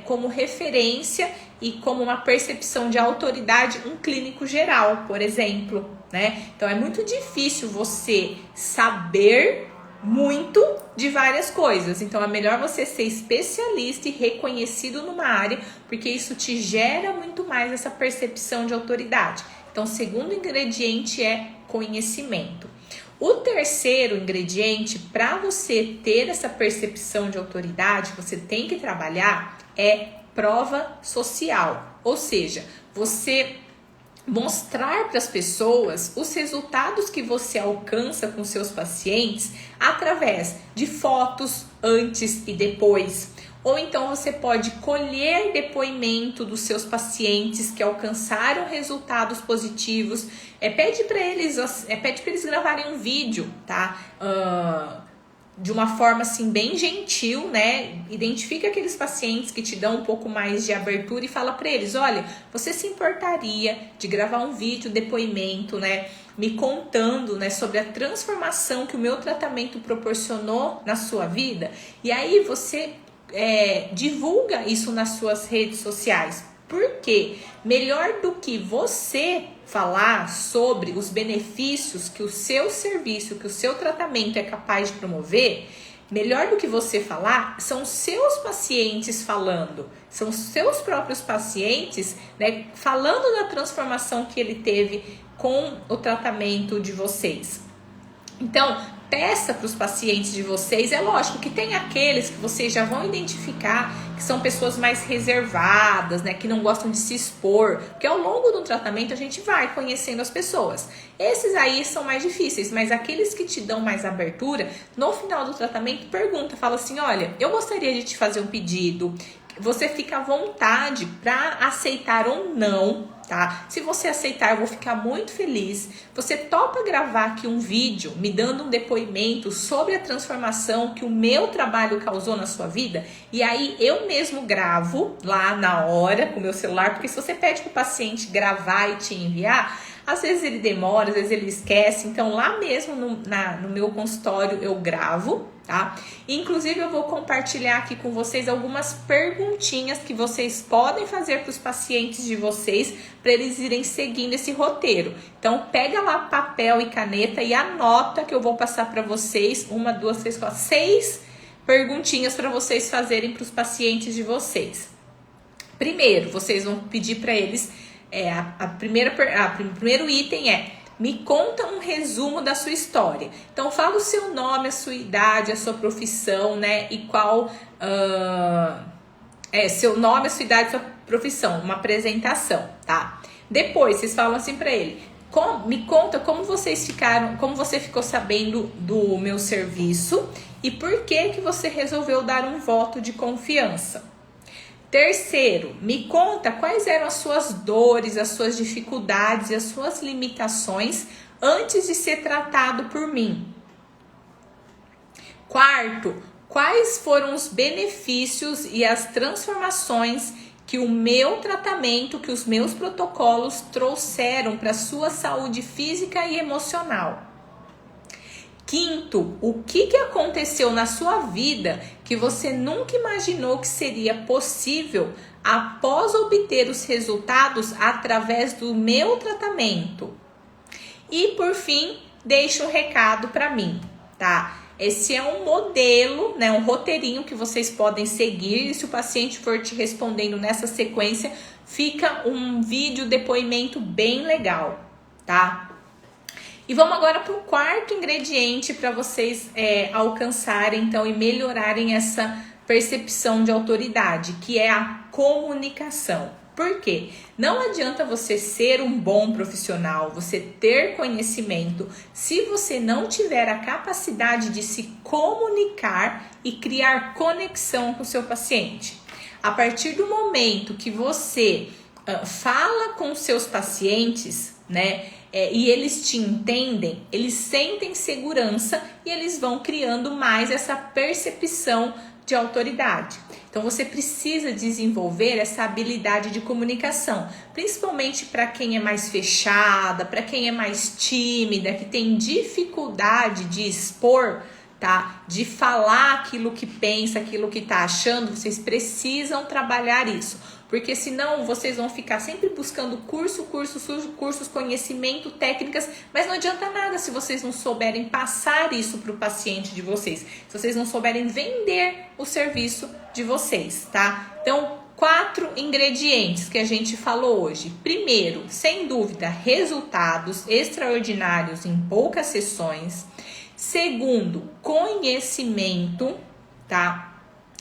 como referência e como uma percepção de autoridade um clínico geral, por exemplo, né? Então é muito difícil você saber muito de várias coisas. Então é melhor você ser especialista e reconhecido numa área, porque isso te gera muito mais essa percepção de autoridade. Então o segundo ingrediente é conhecimento. O terceiro ingrediente, para você ter essa percepção de autoridade, você tem que trabalhar é prova social. Ou seja, você mostrar para as pessoas os resultados que você alcança com seus pacientes através de fotos antes e depois. Ou então você pode colher depoimento dos seus pacientes que alcançaram resultados positivos. Pede para eles gravarem um vídeo, tá? De uma forma assim bem gentil, né? Identifica aqueles pacientes que te dão um pouco mais de abertura e fala para eles: olha, você se importaria de gravar um vídeo, depoimento, né? Me contando, né, sobre a transformação que o meu tratamento proporcionou na sua vida? E aí você divulga isso nas suas redes sociais. Por quê? Melhor do que você falar sobre os benefícios que o seu serviço, que o seu tratamento é capaz de promover, melhor do que você falar, são os seus pacientes falando. São os seus próprios pacientes, né, falando da transformação que ele teve com o tratamento de vocês. Então, peça para os pacientes de vocês, é lógico que tem aqueles que vocês já vão identificar que são pessoas mais reservadas, né, que não gostam de se expor, porque ao longo do tratamento a gente vai conhecendo as pessoas. Esses aí são mais difíceis, mas aqueles que te dão mais abertura, no final do tratamento pergunta, fala assim: olha, eu gostaria de te fazer um pedido, você fica à vontade para aceitar ou não, tá? Se você aceitar, eu vou ficar muito feliz. Você topa gravar aqui um vídeo me dando um depoimento sobre a transformação que o meu trabalho causou na sua vida? E aí eu mesmo gravo lá na hora com o meu celular, porque se você pede para o paciente gravar e te enviar, às vezes ele demora, às vezes ele esquece. Então lá mesmo no meu consultório eu gravo, tá? Inclusive eu vou compartilhar aqui com vocês algumas perguntinhas que vocês podem fazer para os pacientes de vocês, para eles irem seguindo esse roteiro. Então pega lá papel e caneta e anota que eu vou passar para vocês 1, 2, 3, 4, 6 perguntinhas para vocês fazerem para os pacientes de vocês. Primeiro, vocês vão pedir para eles, o primeiro item me conta um resumo da sua história. Então, fala o seu nome, a sua idade, a sua profissão, né? E qual... seu nome, a sua idade, a sua profissão. Uma apresentação, tá? Depois, vocês falam assim pra ele: me conta como você ficou sabendo do meu serviço e por que você resolveu dar um voto de confiança. Terceiro, me conta quais eram as suas dores, as suas dificuldades e as suas limitações antes de ser tratado por mim. Quarto, quais foram os benefícios e as transformações que o meu tratamento, que os meus protocolos trouxeram para a sua saúde física e emocional. Quinto, o que aconteceu na sua vida que você nunca imaginou que seria possível após obter os resultados através do meu tratamento? E por fim, deixa um recado para mim, tá? Esse é um modelo, né, um roteirinho que vocês podem seguir, e se o paciente for te respondendo nessa sequência, fica um vídeo depoimento bem legal, tá? E vamos agora para o quarto ingrediente para vocês alcançarem então e melhorarem essa percepção de autoridade, que é a comunicação. Por quê? Não adianta você ser um bom profissional, você ter conhecimento, se você não tiver a capacidade de se comunicar e criar conexão com o seu paciente. A partir do momento que você fala com os seus pacientes, né? E eles te entendem, eles sentem segurança e eles vão criando mais essa percepção de autoridade. Então você precisa desenvolver essa habilidade de comunicação, principalmente para quem é mais fechada, para quem é mais tímida, que tem dificuldade de expor, tá? De falar aquilo que pensa, aquilo que tá achando. Vocês precisam trabalhar isso, porque senão vocês vão ficar sempre buscando cursos, conhecimento, técnicas, mas não adianta nada se vocês não souberem passar isso para o paciente de vocês, se vocês não souberem vender o serviço de vocês, tá? Então, 4 ingredientes que a gente falou hoje. Primeiro, sem dúvida, resultados extraordinários em poucas sessões. Segundo, conhecimento, tá?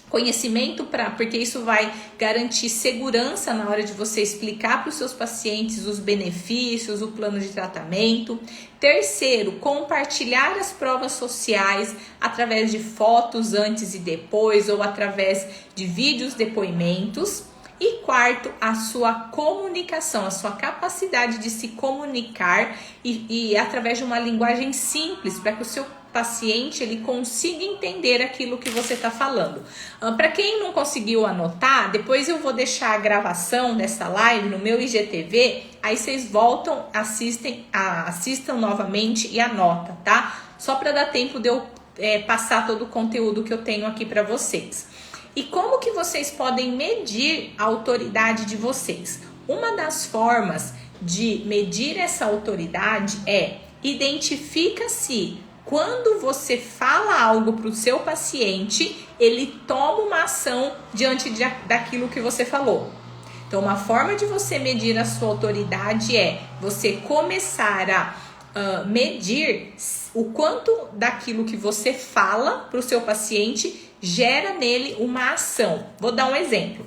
Conhecimento porque isso vai garantir segurança na hora de você explicar para os seus pacientes os benefícios, o plano de tratamento. Terceiro, compartilhar as provas sociais através de fotos antes e depois ou através de vídeos depoimentos. E quarto, a sua comunicação, a sua capacidade de se comunicar e através de uma linguagem simples para que o seu paciente ele consiga entender aquilo que você está falando. Para quem não conseguiu anotar, depois eu vou deixar a gravação dessa live no meu IGTV, aí vocês voltam, assistam novamente e anotam, tá? Só para dar tempo de eu passar todo o conteúdo que eu tenho aqui para vocês. E como que vocês podem medir a autoridade de vocês? Uma das formas de medir essa autoridade é identifica se quando você fala algo para o seu paciente, ele toma uma ação diante daquilo que você falou. Então, uma forma de você medir a sua autoridade é você começar a medir o quanto daquilo que você fala para o seu paciente gera nele uma ação. Vou dar um exemplo.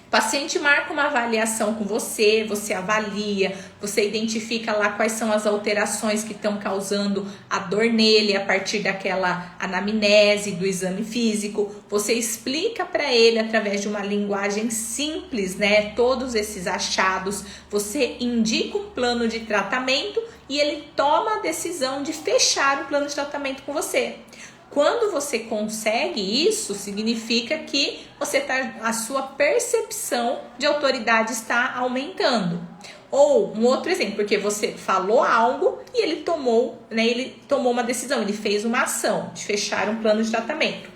O paciente marca uma avaliação com você, você avalia, você identifica lá quais são as alterações que estão causando a dor nele a partir daquela anamnese do exame físico. Você explica para ele através de uma linguagem simples, né, todos esses achados. Você indica um plano de tratamento e ele toma a decisão de fechar o plano de tratamento com você. Quando você consegue isso, significa que a sua percepção de autoridade está aumentando. Ou um outro exemplo, porque você falou algo e ele tomou uma decisão, ele fez uma ação de fechar um plano de tratamento.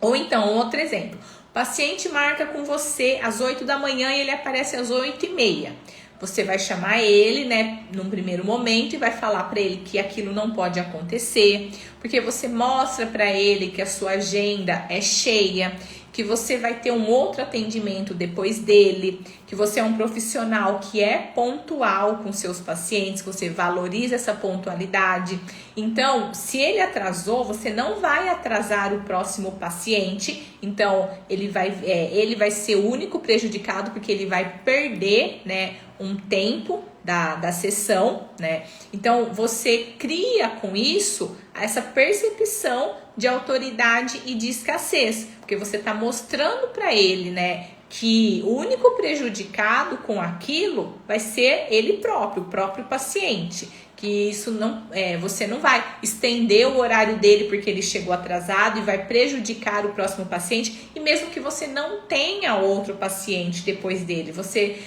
Ou então, outro exemplo, o paciente marca com você às 8 da manhã e ele aparece às 8h30. Você vai chamar ele, né, num primeiro momento e vai falar para ele que aquilo não pode acontecer, porque você mostra para ele que a sua agenda é cheia, que você vai ter um outro atendimento depois dele, que você é um profissional que é pontual com seus pacientes, que você valoriza essa pontualidade. Então, se ele atrasou, você não vai atrasar o próximo paciente. Então, ele vai ser o único prejudicado, porque ele vai perder, né, um tempo da sessão, né? Então, você cria com isso essa percepção de autoridade e de escassez, porque você está mostrando para ele, né, que o único prejudicado com aquilo vai ser ele próprio, o próprio paciente. Que isso não, você não vai estender o horário dele porque ele chegou atrasado e vai prejudicar o próximo paciente. E mesmo que você não tenha outro paciente depois dele, você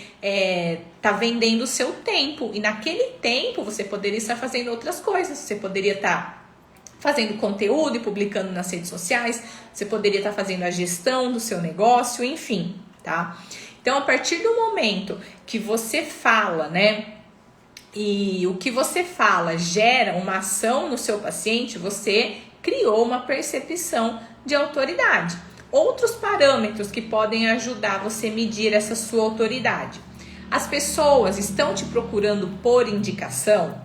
tá vendendo o seu tempo. E naquele tempo você poderia estar fazendo outras coisas. Você poderia estar fazendo conteúdo e publicando nas redes sociais. Você poderia estar fazendo a gestão do seu negócio, enfim, tá? Então, a partir do momento que você fala, né? E o que você fala gera uma ação no seu paciente, você criou uma percepção de autoridade. Outros parâmetros que podem ajudar você a medir essa sua autoridade. As pessoas estão te procurando por indicação?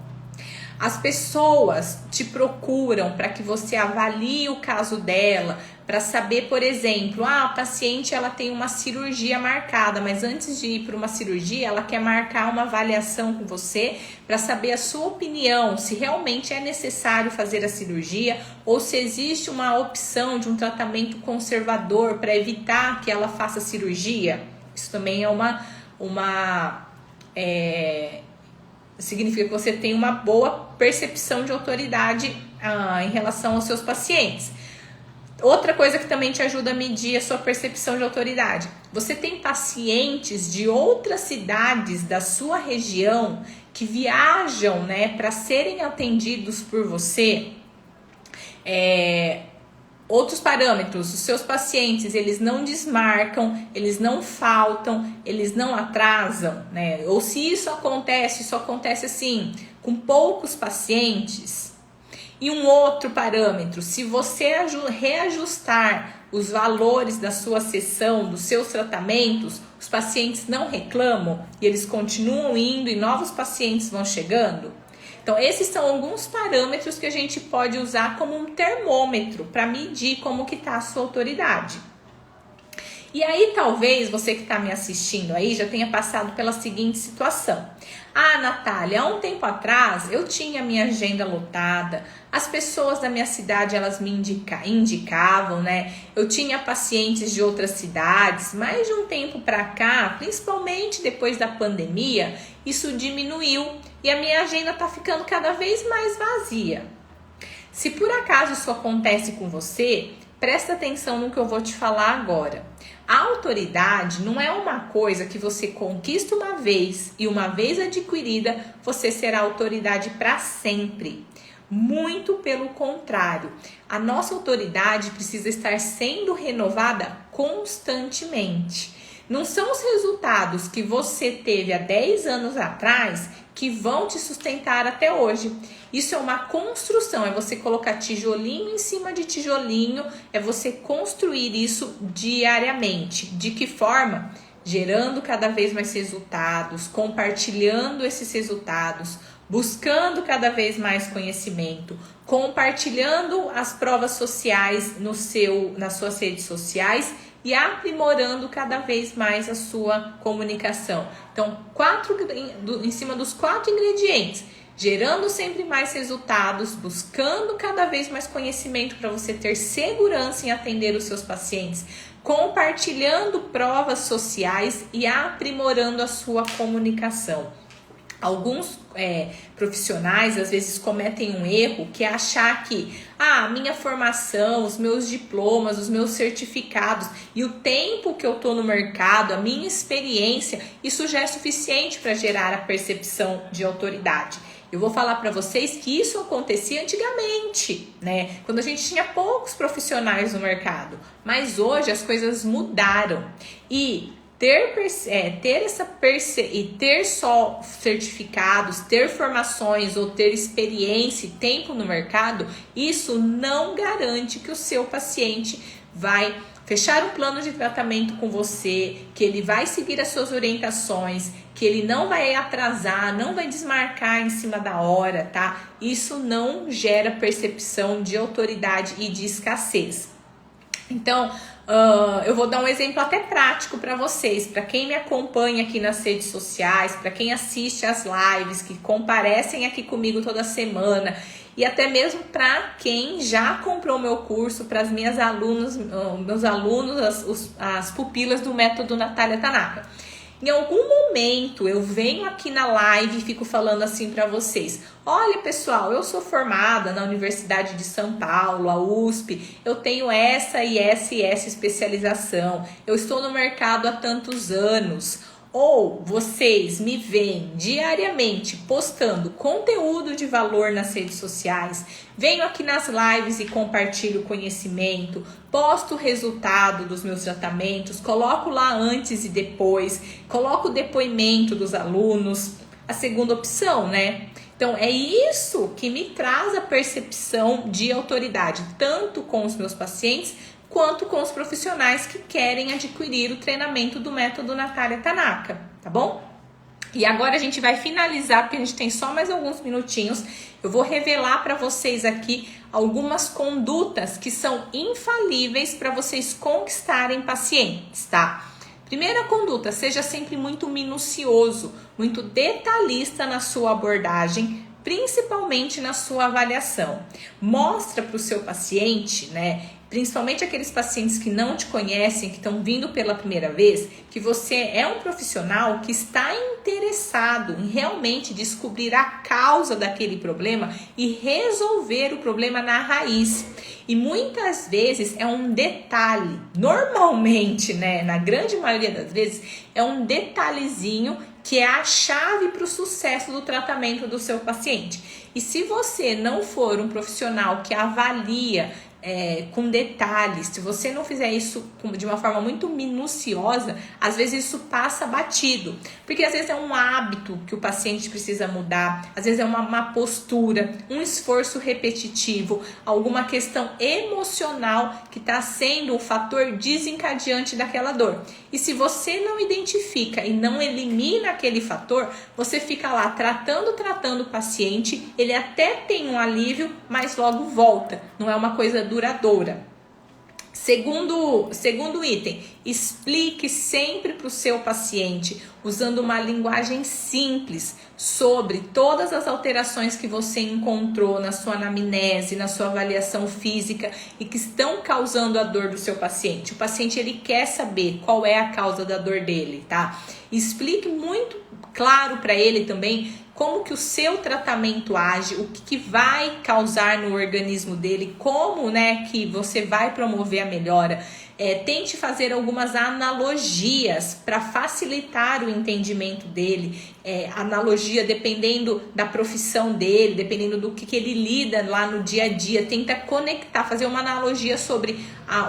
As pessoas te procuram para que você avalie o caso dela, para saber, por exemplo, a paciente ela tem uma cirurgia marcada, mas antes de ir para uma cirurgia, ela quer marcar uma avaliação com você para saber a sua opinião, se realmente é necessário fazer a cirurgia ou se existe uma opção de um tratamento conservador para evitar que ela faça cirurgia. Isso também significa que você tem uma boa percepção de autoridade em relação aos seus pacientes. Outra coisa que também te ajuda a medir a sua percepção de autoridade. Você tem pacientes de outras cidades da sua região que viajam, né, para serem atendidos por você. Outros parâmetros, os seus pacientes, eles não desmarcam, eles não faltam, eles não atrasam, né? Ou se isso acontece assim, com poucos pacientes. E um outro parâmetro, se você reajustar os valores da sua sessão, dos seus tratamentos, os pacientes não reclamam e eles continuam indo e novos pacientes vão chegando. Então, esses são alguns parâmetros que a gente pode usar como um termômetro para medir como que está a sua autoridade. E aí, talvez você que está me assistindo aí já tenha passado pela seguinte situação. Ah, Natália, há um tempo atrás eu tinha minha agenda lotada, as pessoas da minha cidade elas me indicavam, né? Eu tinha pacientes de outras cidades, mas de um tempo para cá, principalmente depois da pandemia, isso diminuiu e a minha agenda está ficando cada vez mais vazia. Se por acaso isso acontece com você, presta atenção no que eu vou te falar agora. A autoridade não é uma coisa que você conquista uma vez e uma vez adquirida, você será autoridade para sempre. Muito pelo contrário, a nossa autoridade precisa estar sendo renovada constantemente. Não são os resultados que você teve há 10 anos atrás que vão te sustentar até hoje. Isso é uma construção, é você colocar tijolinho em cima de tijolinho, é você construir isso diariamente. De que forma? Gerando cada vez mais resultados, compartilhando esses resultados, buscando cada vez mais conhecimento, compartilhando as provas sociais nas suas redes sociais e aprimorando cada vez mais a sua comunicação. Então, em cima dos 4 ingredientes, gerando sempre mais resultados, buscando cada vez mais conhecimento para você ter segurança em atender os seus pacientes, compartilhando provas sociais e aprimorando a sua comunicação. Alguns profissionais às vezes cometem um erro que é achar que a minha formação, os meus diplomas, os meus certificados e o tempo que eu estou no mercado, a minha experiência, isso já é suficiente para gerar a percepção de autoridade. Eu vou falar para vocês que isso acontecia antigamente, né? Quando a gente tinha poucos profissionais no mercado. Mas hoje as coisas mudaram. E ter só certificados, ter formações ou ter experiência e tempo no mercado, isso não garante que o seu paciente vai fechar um plano de tratamento com você, que ele vai seguir as suas orientações, que ele não vai atrasar, não vai desmarcar em cima da hora, tá? Isso não gera percepção de autoridade e de escassez. Então, eu vou dar um exemplo até prático para vocês, para quem me acompanha aqui nas redes sociais, para quem assiste as lives, que comparecem aqui comigo toda semana, e até mesmo para quem já comprou meu curso, para as minhas alunas, meus alunos, as pupilas do método Natália Tanaka. Em algum momento eu venho aqui na live e fico falando assim para vocês: olha pessoal, eu sou formada na Universidade de São Paulo, a USP, eu tenho essa e essa e essa especialização, eu estou no mercado há tantos anos. Ou vocês me veem diariamente postando conteúdo de valor nas redes sociais, venho aqui nas lives e compartilho conhecimento, posto o resultado dos meus tratamentos, coloco lá antes e depois, coloco o depoimento dos alunos, a segunda opção, né? Então, é isso que me traz a percepção de autoridade, tanto com os meus pacientes, quanto com os profissionais que querem adquirir o treinamento do método Natália Tanaka, tá bom? E agora a gente vai finalizar, porque a gente tem só mais alguns minutinhos. Eu vou revelar para vocês aqui algumas condutas que são infalíveis para vocês conquistarem pacientes, tá? Primeira conduta, seja sempre muito minucioso, muito detalhista na sua abordagem, principalmente na sua avaliação. Mostra para o seu paciente, né? Principalmente aqueles pacientes que não te conhecem, que estão vindo pela primeira vez, que você é um profissional que está interessado interessado em realmente descobrir a causa daquele problema e resolver o problema na raiz. E muitas vezes é um detalhe, normalmente, né, na grande maioria das vezes, é um detalhezinho que é a chave para o sucesso do tratamento do seu paciente. E se você não for um profissional que avalia com detalhes, se você não fizer isso de uma forma muito minuciosa, às vezes isso passa batido, porque às vezes é um hábito que o paciente precisa mudar, às vezes é uma má postura, um esforço repetitivo, alguma questão emocional que está sendo o fator desencadeante daquela dor. E se você não identifica e não elimina aquele fator, você fica lá tratando o paciente, ele até tem um alívio, mas logo volta, não é uma coisa duradoura. Segundo item, explique sempre para o seu paciente, usando uma linguagem simples, sobre todas as alterações que você encontrou na sua anamnese, na sua avaliação física e que estão causando a dor do seu paciente. O paciente, ele quer saber qual é a causa da dor dele, tá? Explique muito claro para ele também como que o seu tratamento age, o que vai causar no organismo dele, como, né, que você vai promover a melhora. Tente fazer algumas analogias para facilitar o entendimento dele, analogia dependendo da profissão dele, dependendo do que ele lida lá no dia a dia. Tenta conectar, fazer uma analogia sobre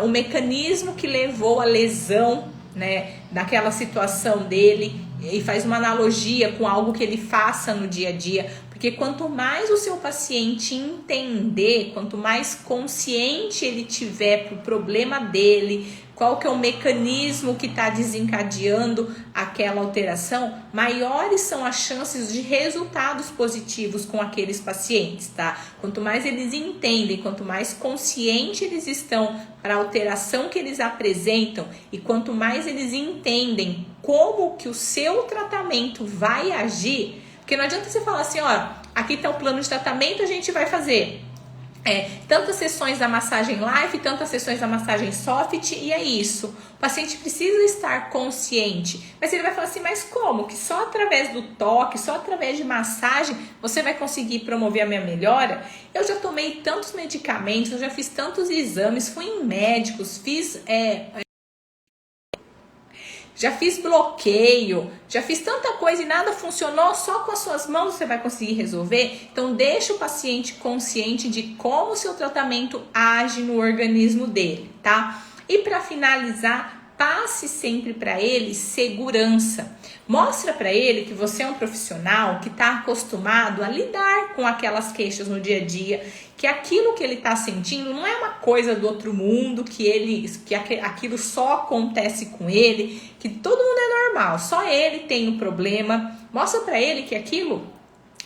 o mecanismo que levou à lesão, né, daquela situação dele, e faz uma analogia com algo que ele faça no dia a dia, porque quanto mais o seu paciente entender, quanto mais consciente ele tiver pro problema dele, qual que é o mecanismo que está desencadeando aquela alteração, maiores são as chances de resultados positivos com aqueles pacientes, tá? Quanto mais eles entendem, quanto mais conscientes eles estão para a alteração que eles apresentam e quanto mais eles entendem como que o seu tratamento vai agir, porque não adianta você falar assim, ó, aqui está o plano de tratamento, a gente vai fazer tantas sessões da massagem live, tantas sessões da massagem soft, e é isso. O paciente precisa estar consciente, mas ele vai falar assim, mas como? Que só através do toque, só através de massagem, você vai conseguir promover a minha melhora? Eu já tomei tantos medicamentos, eu já fiz tantos exames, fui em médicos, já fiz bloqueio, já fiz tanta coisa e nada funcionou, só com as suas mãos você vai conseguir resolver? Então deixa o paciente consciente de como o seu tratamento age no organismo dele, tá? E para finalizar, passe sempre para ele segurança. Mostra para ele que você é um profissional que está acostumado a lidar com aquelas queixas no dia a dia, que aquilo que ele está sentindo não é uma coisa do outro mundo, que aquilo só acontece com ele, que todo mundo é normal, só ele tem o problema. Mostra para ele que aquilo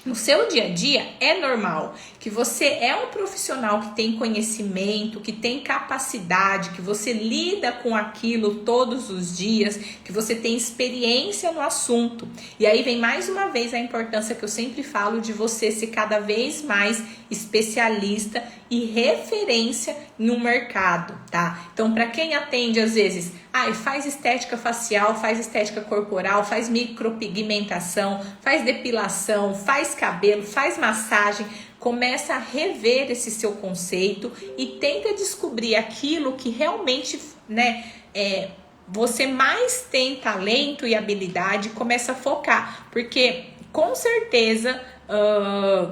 no seu dia a dia é normal, que você é um profissional que tem conhecimento, que tem capacidade, que você lida com aquilo todos os dias, que você tem experiência no assunto. E aí vem mais uma vez a importância que eu sempre falo de você ser cada vez mais especialista e referência no mercado, tá? Então, para quem atende às vezes, faz estética facial, faz estética corporal, faz micropigmentação, faz depilação, faz cabelo, faz massagem, começa a rever esse seu conceito e tenta descobrir aquilo que realmente, né, você mais tem talento e habilidade, começa a focar, porque com certeza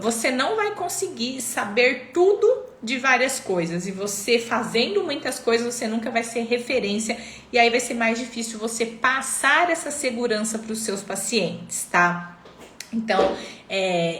você não vai conseguir saber tudo de várias coisas, e você fazendo muitas coisas, você nunca vai ser referência, e aí vai ser mais difícil você passar essa segurança para os seus pacientes, tá? Então,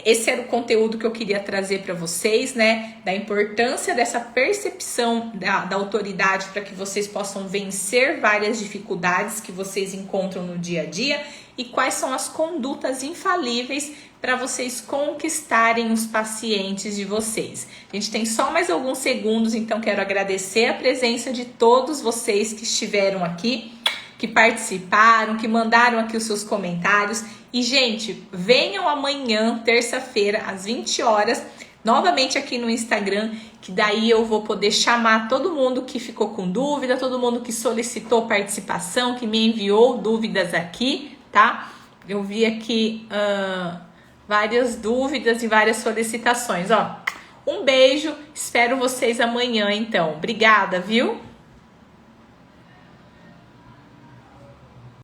esse era o conteúdo que eu queria trazer para vocês, né? Da importância dessa percepção da autoridade para que vocês possam vencer várias dificuldades que vocês encontram no dia a dia e quais são as condutas infalíveis para vocês conquistarem os pacientes de vocês. A gente tem só mais alguns segundos, então quero agradecer a presença de todos vocês que estiveram aqui, que participaram, que mandaram aqui os seus comentários. E, gente, venham amanhã, terça-feira, às 20 horas, novamente aqui no Instagram, que daí eu vou poder chamar todo mundo que ficou com dúvida, todo mundo que solicitou participação, que me enviou dúvidas aqui, tá? Eu vi aqui várias dúvidas e várias solicitações. Ó, um beijo, espero vocês amanhã então. Obrigada, viu?